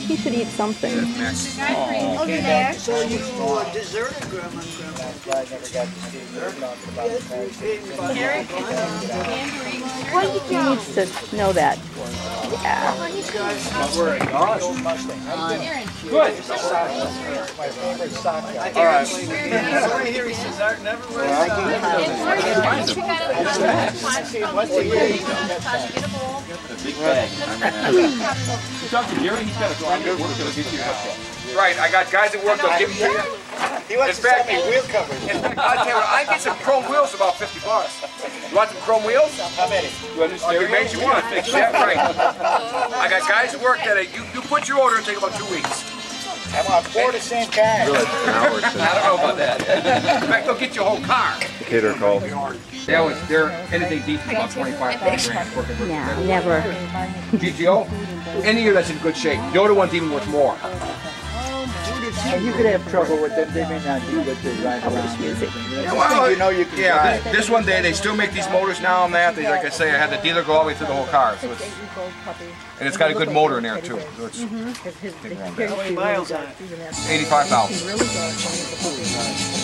he should eat something. Oh, did they actually? Deserted grandma. I never got to see her talking about the Eric, He needs to know that. Yeah. We're a gosh. Mustang. Good. My favorite sock guy. All right. Right here he says Art never wears Big bag. You talk to Jerry, he's got a friend that works, gonna get you a cupcake. Right, I got guys that work, they'll give them to you. He wants to sell me wheel covers. In fact, I tell you what, I can get some chrome wheels for about $50. You want some chrome wheels? How many? You understand? You made you want to fix that, right? I got guys that work that you put your order and take about 2 weeks. I want 4 the same kind. I don't know about that. In fact, they'll get you a whole car. Cater call. They're anything decent about 25 grand working for Nah, never. GTO. Any year that's in good shape. The other one's even worth more. And you could have trouble with them. They may not do what they ride around. Music. Well, You know you can yeah, drive. this one day they still make these motors now and that. They, like I say, I had the dealer go all the way through the whole car. So it's, and it's got a good motor in there too. So it's How many miles on it? 85,000.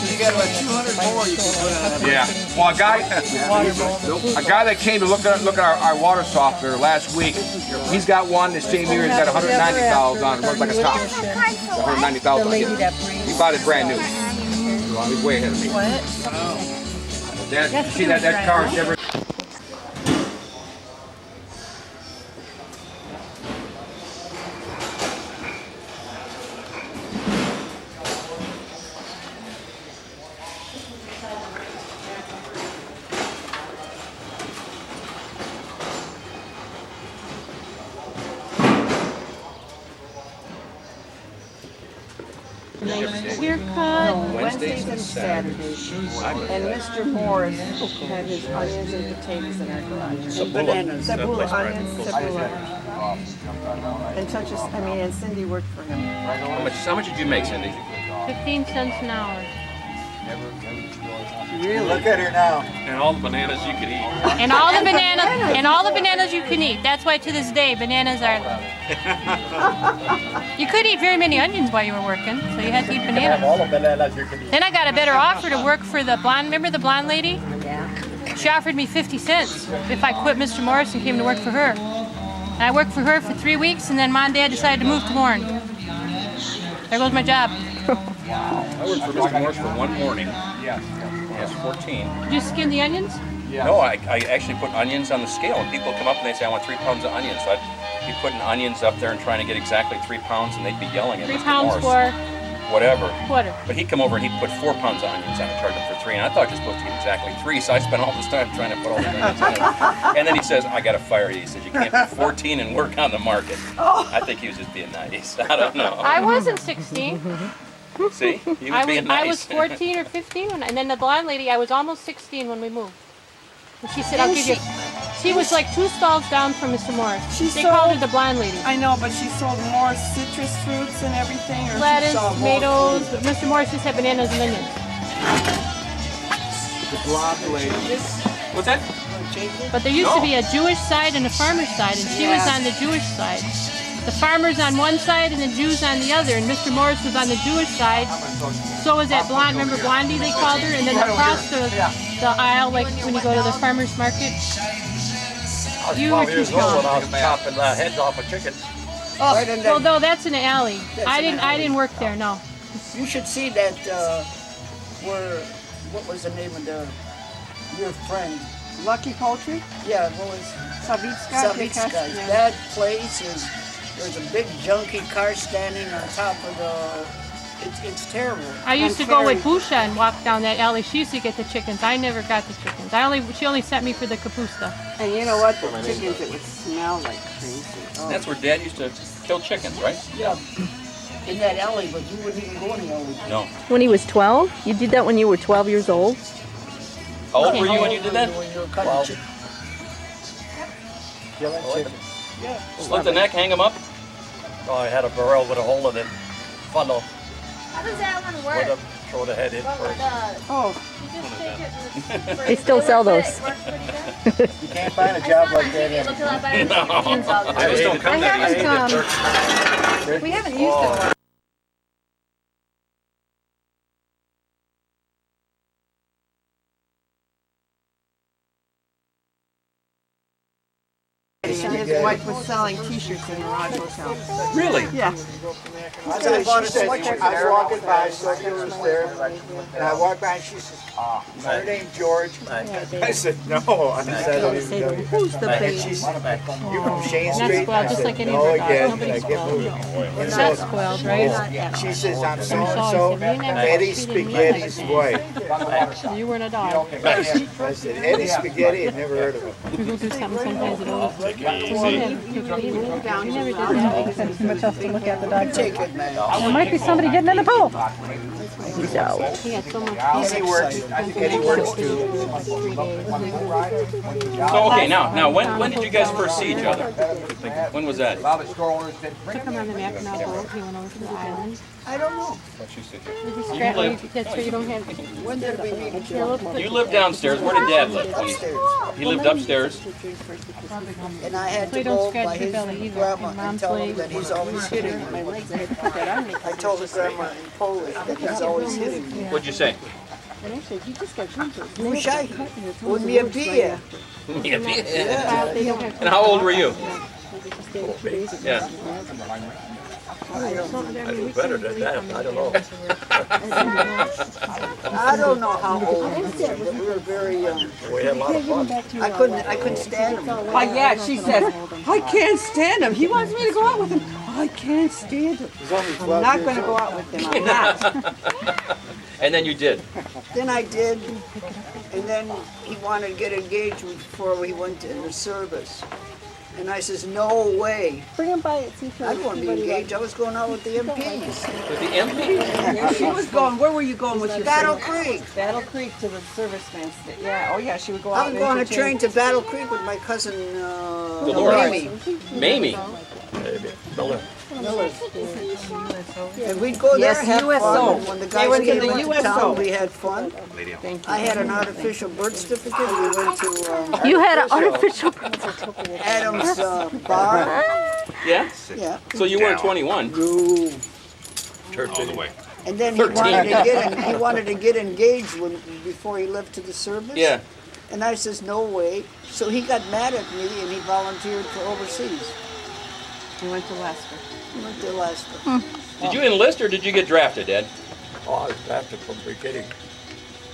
You got like 200 more you can put on it. Yeah. Well, a guy that came to look at our water softener last week, he's got one the same year. He's got 190,000 on it. Looks like a stock. 190,000. He bought it brand new. So he's way ahead of me. That, see that car is never. Haircut Wednesdays and Saturdays. And Mr. Morris had his onions and potatoes in our garage. And bananas. Tabula onions, tabula. And such as, and Cindy worked for him. How much did you make, Cindy? 15 cents an hour. Really? Look at her now. And all the bananas you could eat. And all the bananas you can eat. That's why to this day bananas are loved. You could eat very many onions while you were working, so you had to eat bananas. All the bananas you can eat. Then I got a better offer to work for the blonde, remember the blonde lady? Yeah. She offered me 50 cents if I quit Mr. Morris and came to work for her. And I worked for her for 3 weeks, and then Mom and Dad decided to move to Warren. There goes my job. I worked for Mr. Morris for one morning. Yeah. I was 14. Did you skin the onions? No, I actually put onions on the scale, and people come up and they say, I want 3 pounds of onions. So I'd be putting onions up there and trying to get exactly 3 pounds, and they'd be yelling at 3 Mr. pounds Morris. for Whatever. quarter. But he'd come over and he'd put 4 pounds of onions on and charge him for 3, and I thought you're supposed to get exactly 3, so I spent all this time trying to put all the onions in it. And then he says, I gotta fire you. He says, you can't put 14 and work on the market. I think he was just being nice. I don't know. I wasn't 16. See? He was being nice. I was 14 or 15, and then the blonde lady, I was almost 16 when we moved. And she said, I'll give you... She was like 2 stalls down from Mr. Morris. They called her the blonde lady. I know, but she sold more citrus fruits and everything. Or Lettuce, she sold more tomatoes, but Mr. Morris just had bananas and onions. The blonde lady. What's that? But there used to be a Jewish side and a farmer's side, and she was on the Jewish side. The farmers on one side and the Jews on the other, and Mr. Morris was on the Jewish side. So was that blonde, remember Blondie they called her? And then across the aisle, like when you go to the farmer's market. You were too small. when I was chopping the heads off of chickens. Oh, Well, no, that's in the alley. I didn't work there, no. You should see that, what was the name of your friend? Lucky Poultry? Yeah, what was Savitska? Savitska. That place there's a big junky car standing on top of it's terrible. I used to go with Busha and walk down that alley. She used to get the chickens. I never got the chickens. She only sent me for the kapusta. And you know what? The chickens, it would smell like crazy. Oh. That's where Dad used to kill chickens, right? Yeah. In that alley, but you wouldn't even go in the alley. No. When he was 12? You did that when you were 12 years old? How old were you when you did that? When you were cutting chicken. Killing chickens. Yeah. Slit the neck, hang them up? Oh, I had a barrel with a hole in it. Funnel. How does that one With work? them, throw the head in What would first. the Oh, They still sell those. You can't find a job like that in. I just don't come that easy. We haven't used it. His wife was selling T-shirts in the Raj Hotel. Really? Yeah. I bought a sweatshirt. I was walking by, Sophia was there, and I walked by and she says, "Is her name George?" I said, "No." I said, "I don't even know you." Who's the And baby? she's, "You from Shane Not Street?" spoiled, I just said, like any of "No our dogs. again." Nobody's I kept spoiled. moving. It's not spoiled, right? She says, "I'm so always and so, said, "You never Eddie treated me Spaghetti's like wife." You weren't a dog. I said, "Eddie Spaghetti," I'd never heard of him. We go through something sometimes it always take it easy. You never did that. There's too much else to look at the dog. Take it, man. There might be somebody getting in the pool. No. He had so much. Eddie works. Eddie works too. So okay, now when did you guys first see each other? When was that? Took him on the Mackinac boat. He went over to the island. I don't know. That's where you don't have. When did we meet each other? You lived downstairs. Where did Dad live? He lived upstairs. And I had So to you don't go scratch by your his belly either. grandma Your and mom's tell him leg. that he's always hitting me. I told his grandma in Polish that he's always hitting me. What'd you say? Muszaj, on mnie bije. And how old were you? Yeah. Better than that, I don't know. I don't know how old we were, but we were very young. We had a lot of fun. I couldn't stand him. Oh, yeah, she says, I can't stand him. He wants me to go out with him. I can't stand him. I'm not going to go out with him. I'm not. And then you did. Then I did, and then he wanted to get engaged before we went in the service. And I says, no way. Bring him by it. See if I didn't want to be engaged. I was going out with the MPs. With the MP? She was going, where were you going with your Battle friend? Creek. Battle Creek to the serviceman's station. Yeah, oh yeah, she would go I out would go on a entertain. train to Battle Creek with my cousin Dolores. Mamie. Mamie. And we'd go there Yes, and have USO. fun. When the They guys went to came the into USO. town, we had fun. I had an artificial birth certificate. We went to You had an artificial. Adam's bar. Yeah? Yeah. So you weren't 21. No. All the way. And then he wanted to get engaged before he left to the service. Yeah. And I says, no way. So he got mad at me and he volunteered for overseas. He went to Alaska. He went to Alaska. Did you enlist or did you get drafted, Dad? Oh, I was drafted from the beginning.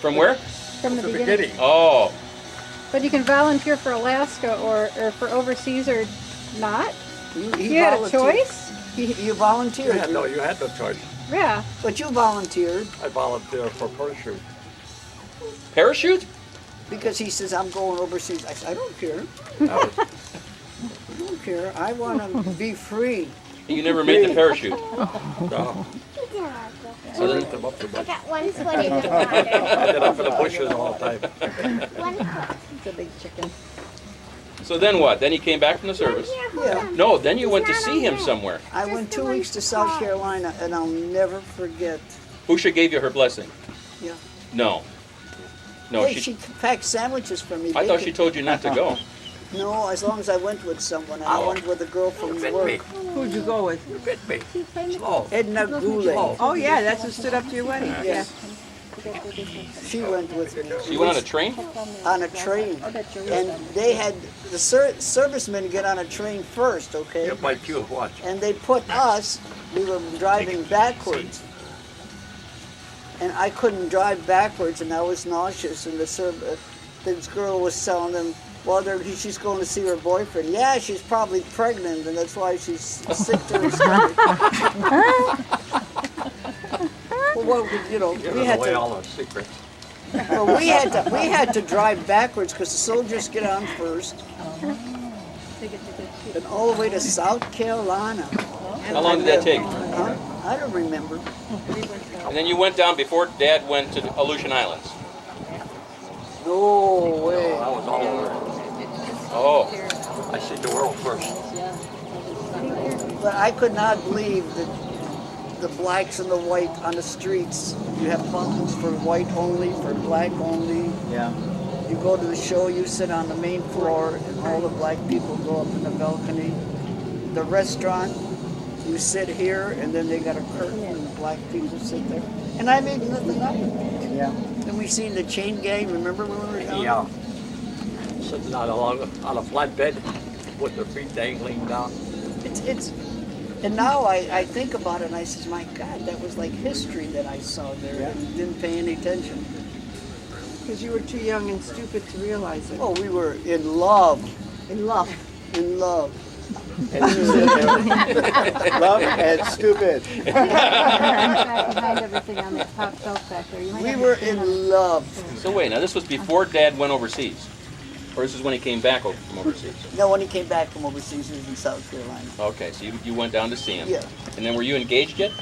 From where? From the The beginning. beginning. Oh. But you can volunteer for Alaska or for overseas or not. He You had a volunteered. choice? You volunteered. You had no choice. Yeah. But you volunteered I volunteered for parachute. Parachute? because he says, I'm going overseas. I said, I don't care. No. I don't care. I want to be free. You never made the parachute. No. So then, Them up to I got one foot in the water. I did up in the bushes all the time. One foot. It's a big chicken. so then what? Then he came back from the service? Yeah. No, then you went to see him somewhere. I went 2 weeks to South Carolina, and I'll never forget. Usha gave you her blessing. Yeah. No. No, Hey, she packed sandwiches for me. I thought she bacon. told you not to go. No, as long as I went with someone. And I went with a girl from Bit me. work. Who'd you go with? You bit me. Slow. Edna Goulet. Oh yeah, that's who stood up to your wedding. Yeah. She went with me. So you went on a train? On a train. And they had the servicemen get on a train first, okay? Get my fuse watch. And they put us, we were driving backwards. And I couldn't drive backwards, and I was nauseous. And this girl was telling them, well, she's going to see her boyfriend. Yeah, she's probably pregnant, and that's why she's sick to her stomach. Well, we had away to. all our secrets. Well, we had to drive backwards because the soldiers get on first, and all the way to South Carolina. How long did that take? Huh? I don't remember. And then you went down before Dad went to the Aleutian Islands. No way. I was all over. Oh. I see the world first. But I could not believe that the blacks and the white on the streets. You have buttons for white only, for black only. Yeah. You go to the show, you sit on the main floor, and all the black people go up in the balcony. The restaurant, you sit here, and then they got a curtain, and the black people sit there. And I made nothing of it. Yeah. And we seen the chain gang, remember when we were down? Yeah. Sitting on a flatbed with their feet dangling down. It's and now I think about it and I says, my God, that was like history that I saw there. Yeah. And didn't pay any attention. Because you were too young and stupid to realize it. Oh, we were in love. In love. In love. Love and stupid. Back behind everything on that top shelf back there. You might We have were to stand in love. So wait, now this was before Dad went overseas? Or this is when he came back from overseas? No, when he came back from overseas, he was in South Carolina. Okay, so you went down to see him. Yeah. And then were you engaged yet?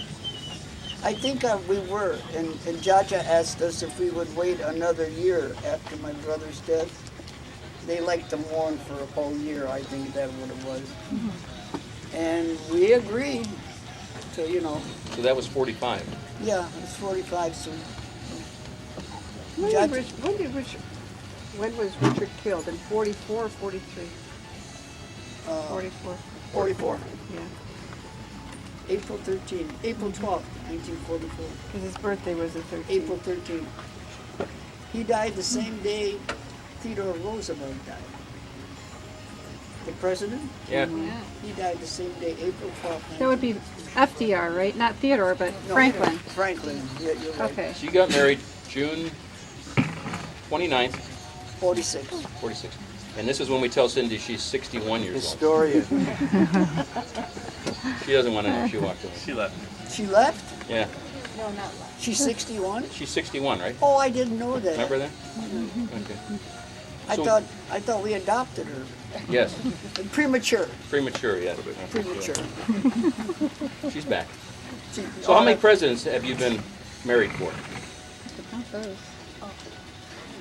I think we were. And Jaja asked us if we would wait another year after my brother's death. They like to mourn for a whole year, I think that's what it was. And we agreed to, you know, So that was 45. yeah, it's 45 soon. When was Richard killed? In 44 or 43? 44. 44. Yeah. April 13, April 12th, 1944. Because his birthday was the 13th. April 13th. He died the same day Theodore Roosevelt died. The president? Yeah. He died the same day, April 12th. That would be FDR, right? Not Theodore, but Franklin. Franklin, yeah, you're right. Okay. So you got married June 29th, 46. 46. And this is when we tell Cindy she's 61 years old. Historian. She doesn't want to know she walked away. She left. She left? Yeah. She's 61? She's 61, right? Oh, I didn't know that. Remember that? Okay. I So- thought we adopted her. Yes. Premature. Premature, yeah. Premature. She's back. She- So how many presidents have you been married for?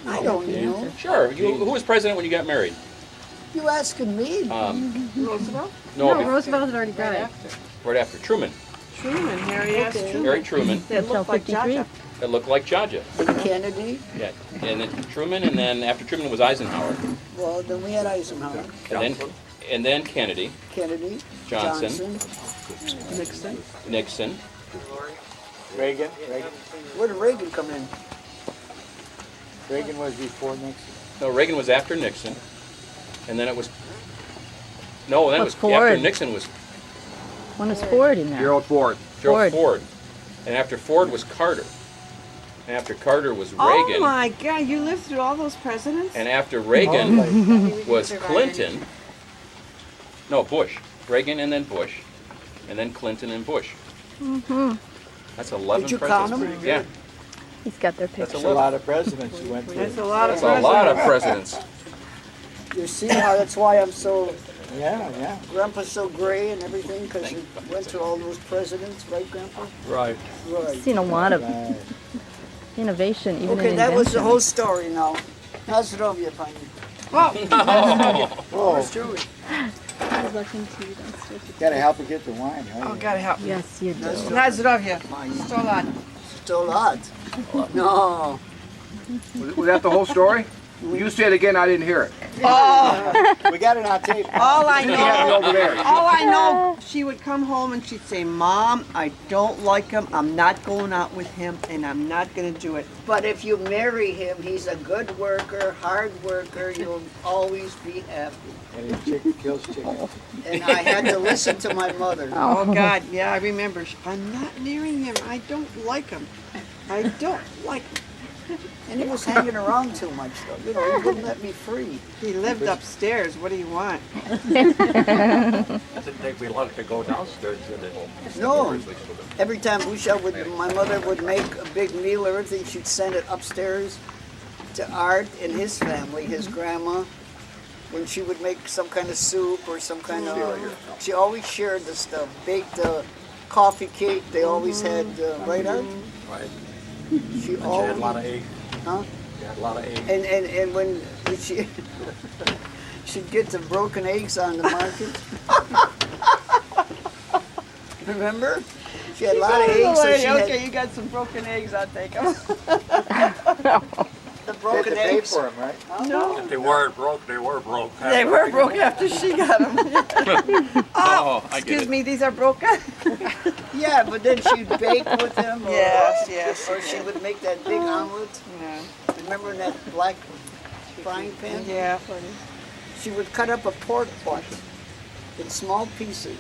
I don't know. Sure. Who was president when you got married? You asking me? Roosevelt? No, No, Roosevelt had already died. right after Truman. Truman, Harry S. Truman. Harry Truman. That looked like Jaja. That looked like Jaja. Kennedy. Yeah. And then Truman, and then after Truman was Eisenhower. Well, then we had Eisenhower. And then Kennedy, Kennedy. Johnson. Nixon. Nixon. Reagan. Where did Reagan come in? Reagan was before Nixon. No, Reagan was after Nixon. And then it was, no, then it was Ford. after Nixon was When was Ford in there? Gerald Ford. Gerald Ford. Ford. And after Ford was Carter. And after Carter was Oh Reagan. my God, you lived through all those presidents? And after Reagan was Clinton. No, Bush. Reagan and then Bush. And then Clinton and Bush. That's 11 Did you count presidents. them? Yeah. He's got their That's picture. That's a lot of presidents you went That's through. a lot of That's a lot of presidents. presidents. You see how that's why I'm so, Yeah. Grandpa's so gray and everything, because you went through all those presidents, right, Grandpa? Right. Right. Seen a lot of Right. innovation, even Okay, in that was the invention. whole story now. How's it over you, Piney? Oh, Where's Joey? gotta help her get the wine, right? Oh, gotta help me. Yes, you do. Na zdrowie. 100 lat. Still hot. No. Was that the whole story? You say it again, I didn't hear it. We got it on tape. All I You have it know, over there. all I know, she would come home and she'd say, Mom, I don't like him. I'm not going out with him, and I'm not gonna do it. But if you marry him, he's a good worker, hard worker, you'll always be happy. And he kills chicken. And I had to listen to my mother. Oh God, yeah, I remember. I'm not marrying him. I don't like him. I don't like him. And he was hanging around too much, though. You know, he wouldn't let me free. He lived upstairs. What do you want? Didn't take me long to go downstairs, did it? No. Every time my mother would make a big meal or everything, she'd send it upstairs to Art and his family, his grandma. When she would make some kind of soup or some kind of, she always shared the stuff. Baked coffee cake, they always had, right, Art? Right. She She had a always, lot of eggs. huh? She had a lot of eggs. And when she, she'd get the broken eggs on the market. Remember? She had a lot of eggs, so she Okay, had you got some broken eggs, I'll take them. the They had broken to pay eggs. for them, right? No, If they weren't broke, they were broke. they were broke after she got them. Oh, I get Excuse it. me, these are broken? Yeah, but then she'd bake with them. Or, Yes. Or she would make that big omelet. Yeah. Remember in that black frying pan? Yeah. She would cut up a pork butt in small pieces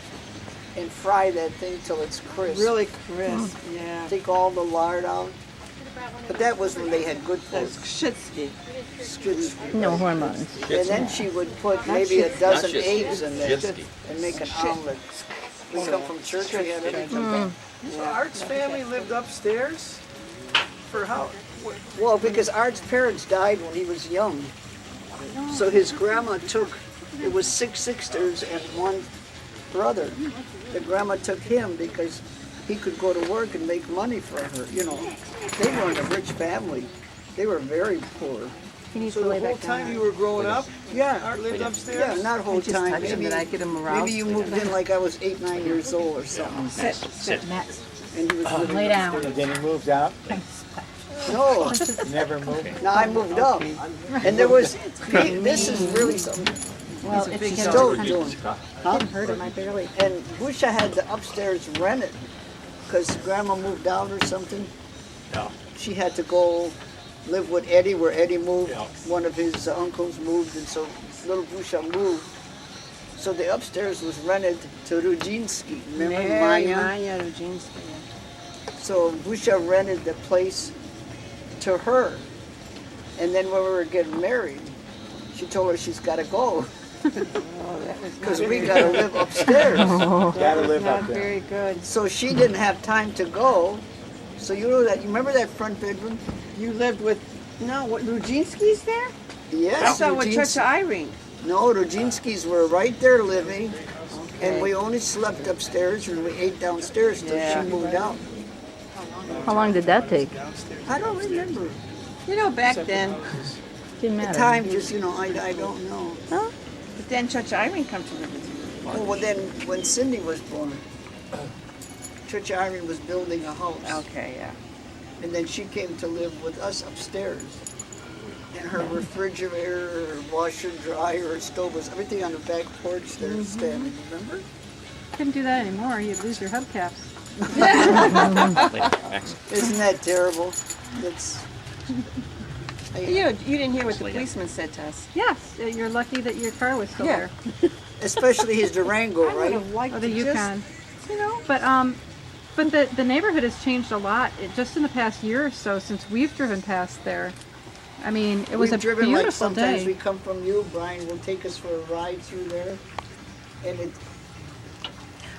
and fry that thing till it's crisp. Really crisp, yeah. Take all the lard out. But that was when they had good pork. That's Shitsky. Excuse me. No hormones. And then she would put maybe a dozen Not eggs in there Shitsky. and make an omelet. We come from church, we had everything. So Art's family lived upstairs for how? Well, because Art's parents died when he was young. So his grandma took, it was 6 sisters and 1 brother. The grandma took him because he could go to work and make money for her. You know, they weren't a rich family. They were very poor. So the whole time you were growing up, Yeah. Art lived upstairs? Yeah, not whole Just time. touch him Maybe, and I get him aroused. maybe you moved in like I was 8, 9 years old or something. And he was living Lay down. And then he moved out, No, never moved. no, I moved up. And there was, this is really something. Well, He's it's still doing. didn't hurt him. I barely. And Busha had the upstairs rented because grandma moved out or something. Yeah. She had to go live with Eddie where Eddie moved. Yeah. One of his uncles moved, and so little Busha moved. So the upstairs was rented to Rudzinski. Remember Maya? Maya Rudzinski. So Busha rented the place to her. And then when we were getting married, she told her she's got to go because we got to live upstairs. Gotta live Not up there. very good. So she didn't have time to go. So you know that, you remember that front bedroom? You lived with, no, what, Rudzinski's there? Yes. I thought with Rudzinski- Church of Irene. No, Rudzinskis were right there living, and we only slept upstairs and we ate downstairs till Yeah. she moved out. How long did that take? I don't remember. You know, back then, Didn't The matter. time just, I don't know. but then Church of Irene come to live with you. Oh, well then, when Cindy was born, Church of Irene was building a house. Okay, yeah. And then she came to live with us upstairs. And her refrigerator, her washer, dryer, her stove was everything on the back porch there standing, remember? Couldn't do that anymore. You'd lose your hubcaps. Isn't that terrible? It's, You didn't hear what the policeman said to us. Yes, you're lucky that your car was still Yeah. there. especially his Durango, I would right? have liked Or the to Yukon. just, you know, But the neighborhood has changed a lot just in the past year or so since we've driven past there. I mean, it was We've a driven beautiful like sometimes we day. come from you, Brien will take us for a ride through there. And it,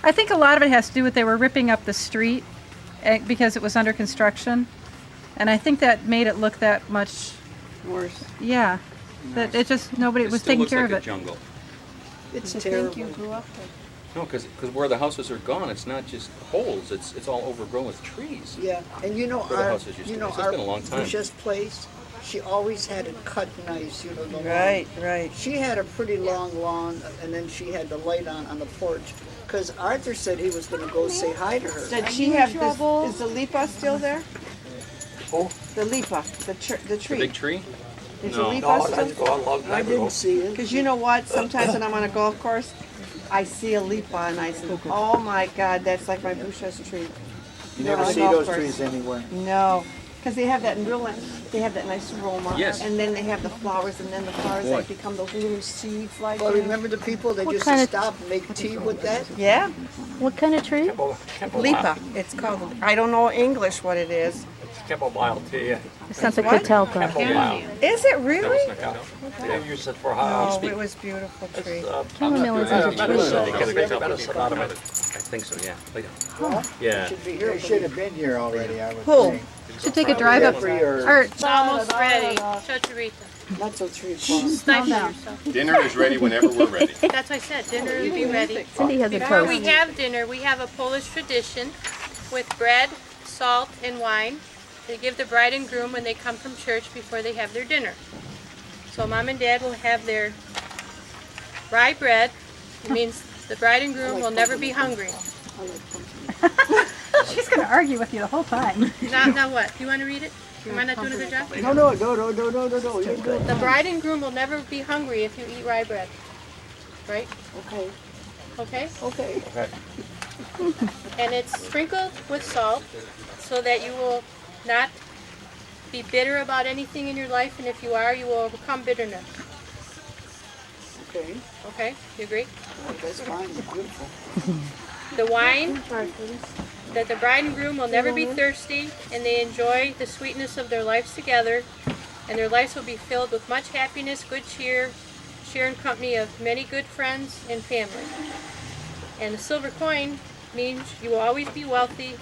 I think a lot of it has to do with they were ripping up the street because it was under construction. And I think that made it look that much, worse. yeah, that it just, nobody It was still taking looks care like of a it. jungle. it's To terrible. think you grew up there. No, because where the houses are gone, it's not just holes. It's all overgrown with trees. Yeah, and you know Where the our, houses used you to know be. So it's our been a long time. Lucia's place, she always had it cut nice, you know, the lawn. Right. She had a pretty long lawn, and then she had the light on the porch. Because Arthur said he was gonna go say hi to her. Did she have this, is the lipa still there? Who? The lipa, the The tree. big tree? Is No. the lipa No, still? that's gone a long I time ago. didn't see it. Because you know what? Sometimes when I'm on a golf course, I see a lipa and I say, oh my God, that's like my Busha's tree. You never on a see golf those course. trees anywhere. No, because they have that they have that nice aroma. Yes. And then they have the flowers, and then the flowers like become those little seeds like Well, that. remember the people that What used kind to of- stop and make tea with that? Yeah, What kind of tree? lipa. It's called. I don't know English what it is. It's chamomile tea. It sounds like catalpa. Chamomile. Is it really? They use it for Oh, house. it was beautiful tree. Chamomile is like a tree. They get a great medicine out of it. I think so, yeah. Yeah. Should be here. They should have been here already, I would Who? think. Should take a drive up. Jeffrey or Or It's almost ready. Chocharita. Not till 3 o'clock. Stifle yourself. Dinner is ready whenever we're ready. That's what I said. Dinner will be ready. Cindy has a Before we toast. have dinner, we have a Polish tradition with bread, salt, and wine. They give the bride and groom when they come from church before they have their dinner. So mom and dad will have their rye bread. It means the bride and groom will never be hungry. She's going to argue with you the whole time. Now what? Do you want to read it? Am I not doing a good job? No. You're good. The bride and groom will never be hungry if you eat rye bread. Right? Okay. Okay? Okay. And it's sprinkled with salt so that you will not be bitter about anything in your life, and if you are, you will overcome bitterness. Okay. Okay? You agree? That's fine. Beautiful. The wine, that the bride and groom will never be thirsty, and they enjoy the sweetness of their lives together, and their lives will be filled with much happiness, good cheer, share in company of many good friends and family. And the silver coin means you will always be wealthy,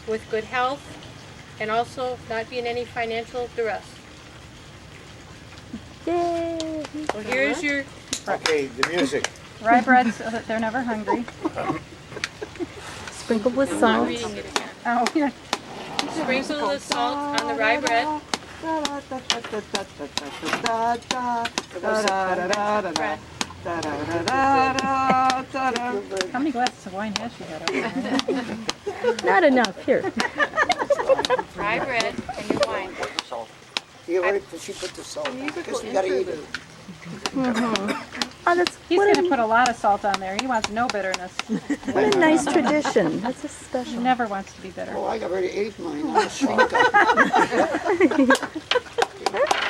with good health, and also not be in any financial duress. Yay! So here's your Okay, the music. Rye bread so that they're never hungry. Sprinkled with I'm salt. reading it again. Oh, yeah. Sprinkle the salt on the rye bread. Bread. How many glasses of wine has she had over there? Not enough. Here. Rye bread and your wine. You already she put the salt. Because we gotta eat it. Oh, that's He's what going to a, put a lot of salt on there. He wants no bitterness. what a nice tradition. That's a He special. never wants to be bitter. Oh, I already ate mine. I'm a shrieker.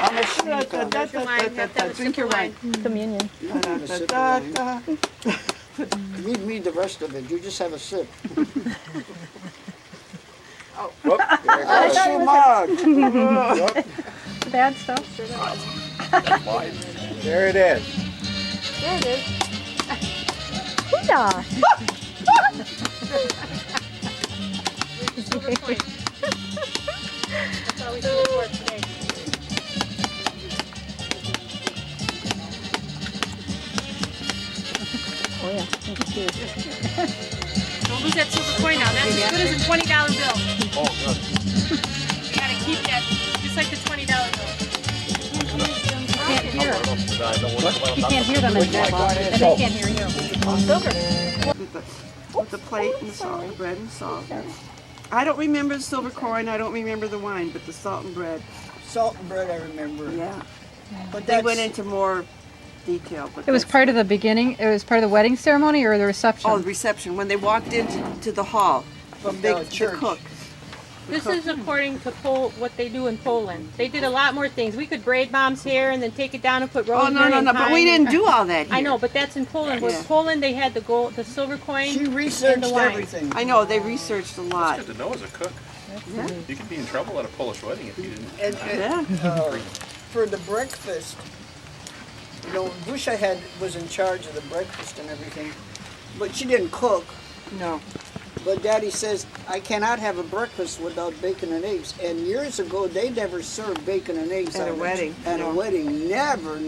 I'm a shrieker. There's your wine. You have to have a sip of wine. Communion. I'm not a sip of wine. Leave me the rest of it. You just have a sip. Whoop, there it That's goes. too much. Bad stuff. There it is. There it is. Hoo-yah. Silver coin. That's all we can afford today. Oh yeah. Thank you. Don't lose that silver coin now. That's as good as a $20 bill. Oh, good. You gotta keep that just like the $20 bill. He can't hear. He can't hear them anymore. And they can't hear you. With the plate and the salt and bread and salt. I don't remember the silver coin, I don't remember the wine, but the salt and bread. Salt and bread, I remember. Yeah. But They that's, went into more detail. But It was that's- part of the beginning. It was part of the wedding ceremony or the reception? Oh, the reception, when they walked into the hall. From the the church. cook. This is according to what they do in Poland. They did a lot more things. We could braid mom's hair and then take it down and put Oh, rosemary no, and but we thyme and- didn't do all that here. I know, but that's in Poland. With Yeah. Poland, they had the gold, the silver coin. She and researched the wine. everything. I know, they researched a lot. Good to know as a cook. You could be in trouble at a Polish wedding if you didn't. And Yeah. for the breakfast, you know, Busha was in charge of the breakfast and everything, but she didn't cook. No. But Daddy says, I cannot have a breakfast without bacon and eggs. And years ago, they never served bacon and eggs At a wedding, At no. a wedding, never.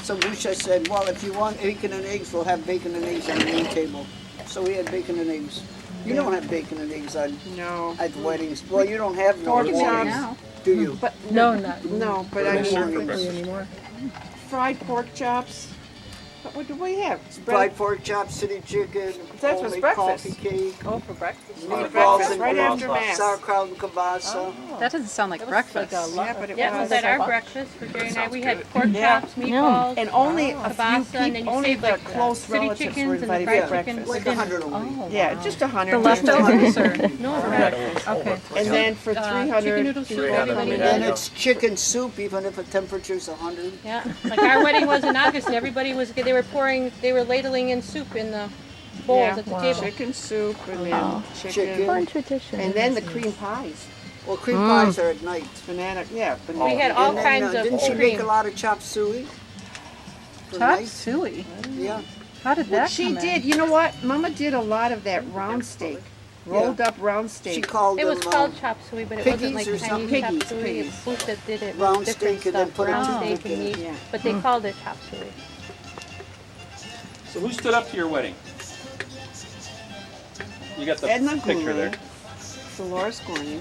So Busha said, well, if you want bacon and eggs, we'll have bacon and eggs on the main table. So we had bacon and eggs. You don't have bacon and eggs No. at weddings. Well, you don't have no Pork more, chops. Now. do you? But No, not. no, but I They serve mean, for breakfast. anymore. fried pork chops. What do we have? Fried pork chops, city chicken, That's what's homemade breakfast. coffee cake, Oh, for breakfast. meatballs breakfast, and right after Mass. sauerkraut and kielbasa. That doesn't sound like breakfast. Yeah, but it That was was. at our breakfast for Jerry and I. We had pork Yeah. chops, meatballs, And only a few kielbasa, and then people, you only saved the like close city relatives were chickens and the invited fried for chicken breakfast. for Like dinner. 100 a week. Yeah, just 100. The leftovers or? No, Okay. And then for 300 chicken noodle soup, people, everybody And did. then it's chicken soup, even if the temperature's 100. Yeah, like our wedding was in August, and everybody was, they were ladling in soup in the bowls Yeah. at the table. chicken soup and then Wow. chicken. Fun tradition. And then the cream pies. Well, cream pies are at night. Banana, yeah. We had all And then, kinds of didn't she make a cream. lot of chop suey? For Chop night? suey. Yeah. How did that She come in? did, you know what? Mama did a lot of that round steak. Rolled up round She steak. called It was them called chop suey, but it wasn't like piggies or Chinese something? chop suey. It was Booth that did it Round with different steak and then stuff, put a round toothpick steak and in it. meat, Yeah. but they called it chop suey. So who stood up to your wedding? You got the Edna picture there. Dolores Gorney.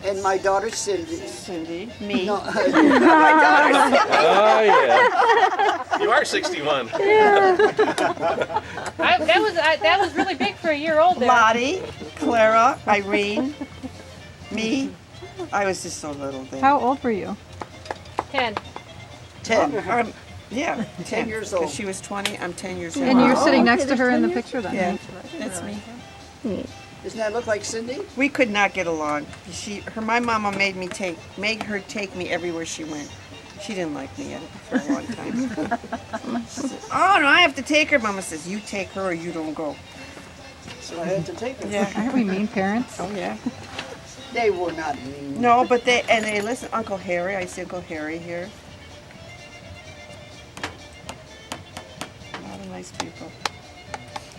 And my daughter Cindy. Cindy, me. No, Oh yeah. You are 61. That was really big for a year old there. Lottie, Clara, Irene, me. I was just so little then. How old were you? 10. 10. Yeah, 10 years 'cause old. she was 20, I'm 10 years old. And you're sitting okay, next to there's her in 10 the years. picture then? Yeah, that's me. Doesn't that look like Cindy? We could not get along. My mama made her take me everywhere she went. She didn't like me for a long time. She said, oh no, I have to take her. Mama says, you take her or you don't go. So I had to take her. Yeah. Aren't we mean parents? Oh yeah. They were not mean. No, but they listen. Uncle Harry, I see Uncle Harry here. A lot of nice people.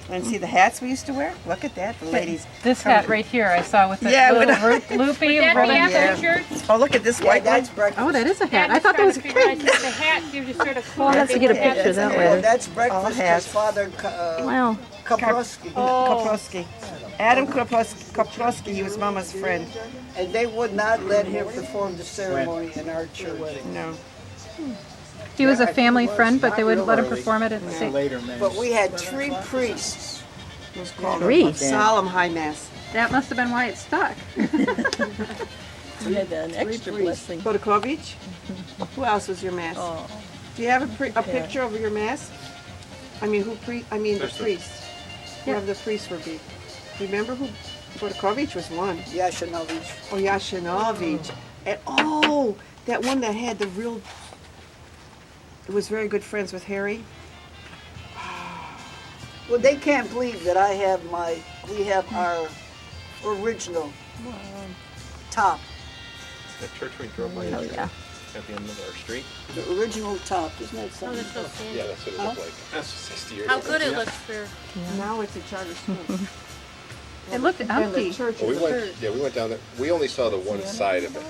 And see the hats we used to wear? Look at that, the ladies. This hat right here I saw with the Yeah, little with loopy That ribbon. after Yeah. the shirt? Oh, look at this Yeah, white that's one. breakfast. Oh, that is a hat. I thought that was a The cake. hat gives you sort of. Well, let's get a picture of that Well, later. that's breakfast All his hats. father, Wow. Kaprowski. Kaprowski. Adam Kaprowski, he was Mama's friend. And they would not let him perform the ceremony in our church. No. He was a family friend, but they wouldn't let him perform it at the same. Later, man. But we had 3 priests. It was called Three. a solemn high mass. That must have been why it stuck. We had an extra blessing. Witkowski? Who else was your mass? Do you have a picture of your mass? I mean, the priest. Whoever the priests were be. Remember who? Witkowski was one. Yashinovich. Oh, Yashinovich. And that one that had the real. It was very good friends with Harry. Well, they can't believe that we have our original top. That church we drove by Oh, yeah. at the end of our street. The original top. Isn't that Oh, something? that's so cool. Yeah, that's what it looked like. That's 60 years How ago. good it looks for. Now it's a charter school. It looked And the empty. church Well, is we went down there. We only saw the one side of it.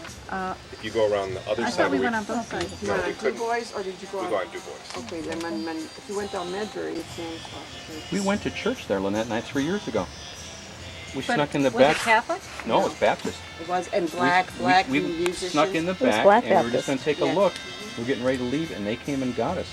If you go around the other I side, thought we went on both sides. You went on Du Bois or did you go we on? go on Du Bois. Okay, then if you went down Medbury, it's Sam's Club. We went to church there, Lynette and I, 3 years ago. We But snuck in the was it back. Catholic? No, it was Baptist. It was, and we musicians. snuck in the was back Black and we were just going Baptist. to take a Yeah. look. We were getting ready to leave and they came and got us.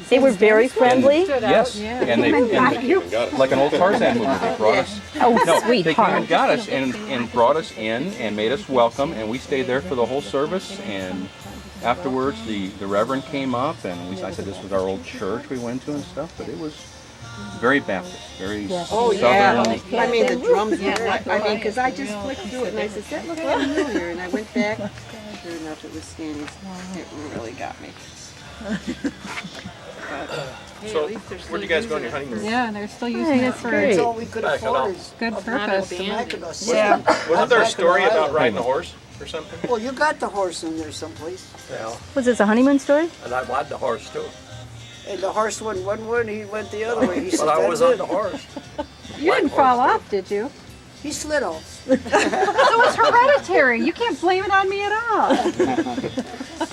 They were very friendly. Yes, and they like an old Tarzan movie. They brought us. Oh, No, they came sweetheart. and got us and brought us in and made us welcome, and we stayed there for the whole service. And afterwards, the Reverend came up, and I said this was our old church we went to and stuff, but it was very Baptist, very Oh, yeah. Southern. I mean, the drums were, because I just flicked through it and I said, that looks familiar. And I went back. Sure enough, it was Stanley's. It really got me. So, where'd you guys go on your honeymoon? Yeah, and they're still using it that's for great. That's all we could afford is good purpose. Mackinac. Yeah. Wasn't there a story about riding a horse or something? Well, you got the horse in there someplace. Yeah, Was this a honeymoon story? and I ride the horse too. And the horse went one way and he went the other way. He said, But I was on that's the it. horse. You didn't fall off, did you? He slid off. It was hereditary. You can't blame it on me at all.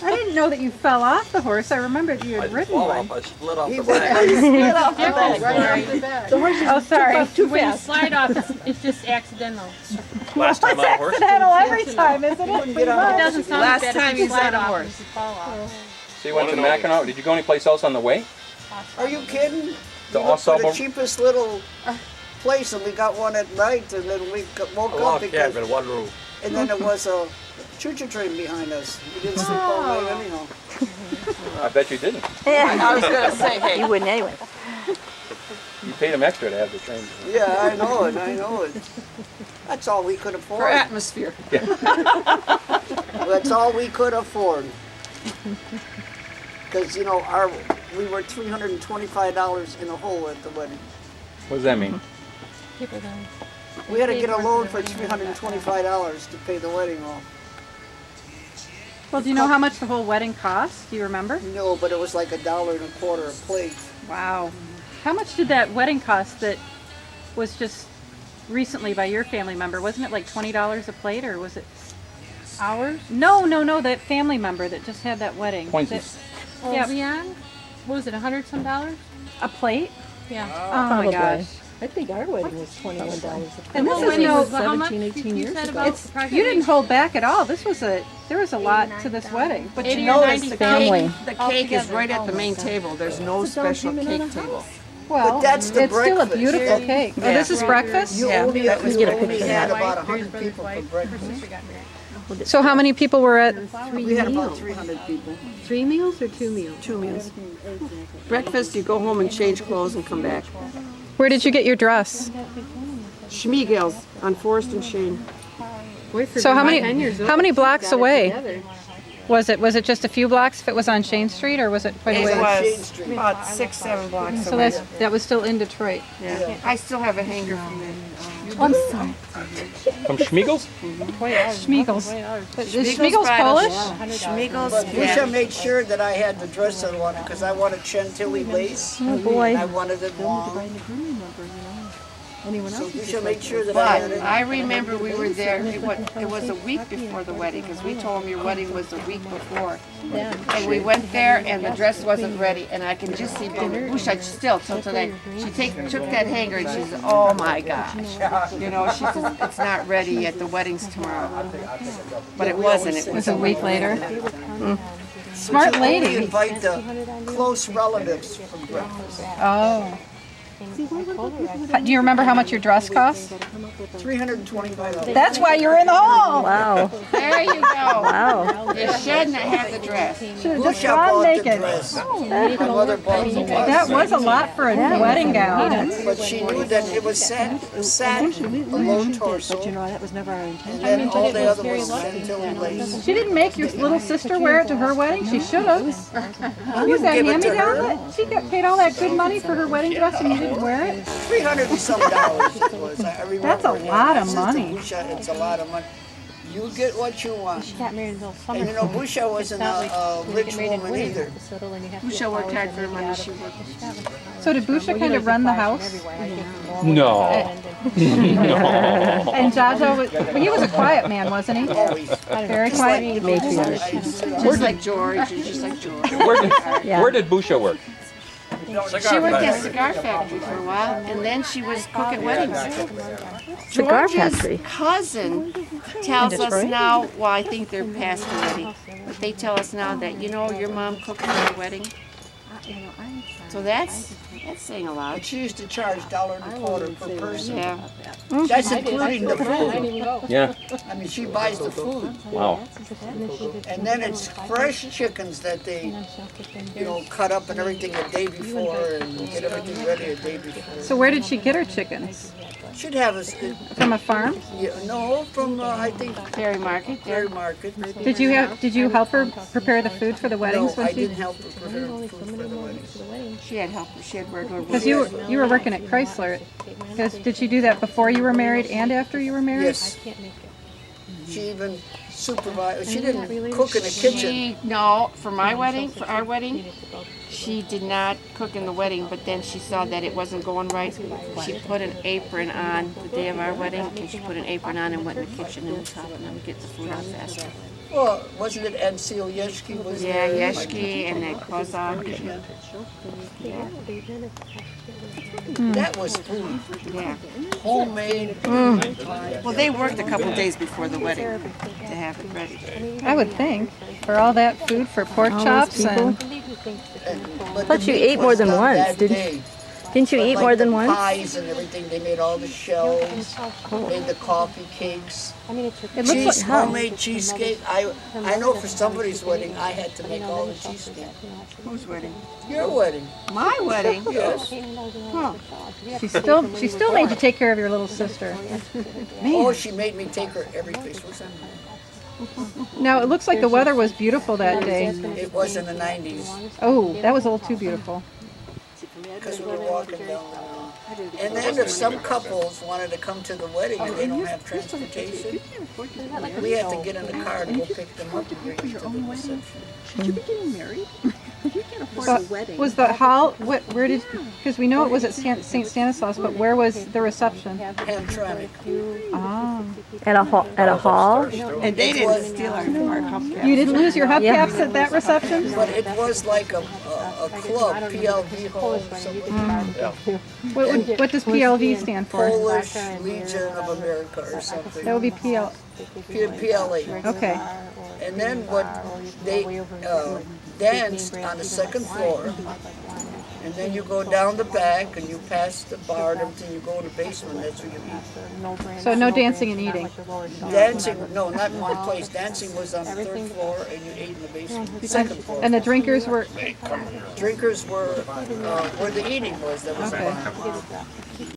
I didn't know that you fell off the horse. I remembered you I had didn't ridden fall one. off, I slid off He the went back. he slid off the Different back, right story. off the back. Oh, sorry. When you slide off, it's just accidental. Last time on a horse? Accidental every time, isn't it? Couldn't get on It the doesn't sound Last bad time if you you sat slide on a off horse. if you fall off. So you went to Mackinac. Did you go anyplace else on the way? Are you kidding? The We looked for the ensemble? cheapest little place, and we got one at night, and then we woke A up log because, cabin, one room. and then it was a choo-choo train behind us. We didn't sleep all night anyhow. I bet you didn't. I was going to say, hey, You wouldn't anyway. You paid them extra to have the train. Yeah, I know it. I know it. That's all we could afford. for atmosphere. That's all we could afford. Because you know, we were $325 in a hole at the wedding. What does that mean? We had to get a loan for $325 to pay the wedding off. Well, do you know how much the whole wedding cost? Do you remember? No, but it was like $1.25 a plate. Wow. How much did that wedding cost that was just recently by your family member? Wasn't it like $20 a plate, or was it Hours? No, that family member that just had that wedding. Poinsies. Oh, Yeah. Leon? What was it, $100 some dollars? A plate? Yeah. Oh Probably. my gosh. I think our wedding was $21. And this is wedding no, was how much 17, 18 you years said ago. about it's, approximately you didn't hold back at all. There was a lot to this wedding. But 80 you or notice 90 the family. cake, the cake is right at the main table. There's no special cake table. Well, But that's the it's still a breakfast. beautiful cake. Oh, this is breakfast? You Yeah, only, that was you what only we had had. about 100 people for breakfast. So how many people were at? We had about 300 people. 3 meals or 2 meals? 2 meals. Breakfast, you go home and change clothes and come back. Where did you get your dress? Schmiegel's on Forest and Shane. So how many blocks away was it? Was it just a few blocks if it was on Shane Street, or was it quite a It ways? was about 6, 7 blocks So away. that was still in Detroit. Yeah. I still have a hanger from there. I'm sorry. From Schmiegel's? Schmiegel's. Is Schmiegel's brought Polish? us Schmiegel's, But yeah. Busha made sure that I had the dress I wanted because I wanted chantilly lace. Oh boy. And I wanted it long. Anyone So else? Busha made sure that I had But it. I remember we were there, it was a week before the wedding, because we told them your wedding was a week before. And we went there and the dress wasn't ready, and I can just see Busha still till today. She took that hanger and she said, oh my gosh. You know, she says, it's not ready yet, the wedding's tomorrow. But it wasn't, it It was was a week later. Smart You only lady. invite the close relatives for breakfast. Oh. Do you remember how much your dress cost? $325. That's why you're in the hall. Wow. There you go. Wow. You shouldn't have had the dress. Should have just Busha gone bought the naked. dress. My mother bought the That was a lot for a wedding gown. But she knew that it was satin, a low torso, But you know, that was never our intention. and then all the other was chantilly lace. She didn't make your little sister wear it to her wedding. She should have. Use that give it to hand-me-down. her. She got paid all that good money for her wedding dress and you didn't wear it. $300 and some dollars it was. I remember. That's a lot of I said to money. Busha, it's a lot of money. You get what you want. got married until summer. And you know, Busha wasn't a rich woman either. Busha worked hard for her money, she worked. So did Busha kind of run the house? No. And Jaja was, he was a quiet man, wasn't he? Always. Very quiet. Just like George, just like George. Where did Busha work? She worked at a cigar factory for a while, and then she was cook at weddings. Cigar George's factory. cousin tells us now, well, I think they're past already, but they tell us now that, you know, your mom cooked for your wedding. So that's saying a lot. She used to charge $1.25 per person. Yeah. That's including the food. Yeah. I mean, she buys the food. Wow. And then it's fresh chickens that they, you know, cut up and everything the day before and get everything ready the day before. So where did she get her chickens? Should have us, From a farm? no, from, I think, Dairy market. Dairy Market. Did you help her prepare the food for the No, weddings when I she? didn't help her prepare food for the weddings. She had help, she had regular Because you were working at Chrysler. Because did she do that before you were married and after you were married? Yes. She even supervised, she didn't cook in the kitchen. No, for my wedding, for our wedding, she did not cook in the wedding, but then she saw that it wasn't going right. She put an apron on the day of our wedding, and she put an apron on and went in the kitchen and was helping them get the food out faster. Well, wasn't it Ansel Yeshki was Yeah, there? Yeshki and that Kozak. That was food, Yeah. homemade. Well, they worked a couple days before the wedding to have it ready. I would think. For all that food for pork chops and But you ate more than once, didn't you eat more than once? Pies and everything, they made all the shells, made the coffee cakes. it looks like Homemade cheesecake. I know for somebody's wedding, I had to make all the cheesecake. Whose wedding? Your wedding. My wedding? Yes. she still made you take care of your little sister. Oh, she made me take her every place. Now it looks like the weather was beautiful that day. It was in the 90s Oh, that was a little too beautiful. because we were walking down the road. And then if some couples wanted to come to the wedding and they don't have transportation, we had to get in the car to go pick them up and bring them to the reception. Should you be getting married? So was the hall, where did, because we know it was at St. Stanislaus, but where was the reception? Hamtramck. Oh. At a hall? And they didn't steal our hubcaps. You didn't lose your hubcaps at that reception? But it was like a club, PLV Hall or something. What does PLV stand for? Polish Legion of America or something. That would be PLA. Okay. And then what they danced on the second floor, and then you go down the back and you pass the bar until you go to the basement. That's where you eat. So no dancing and eating. Dancing, no, not in the place. Dancing was on the third floor, and you ate in the basement, second floor. And the drinkers were. Drinkers were where the eating was. That was Okay.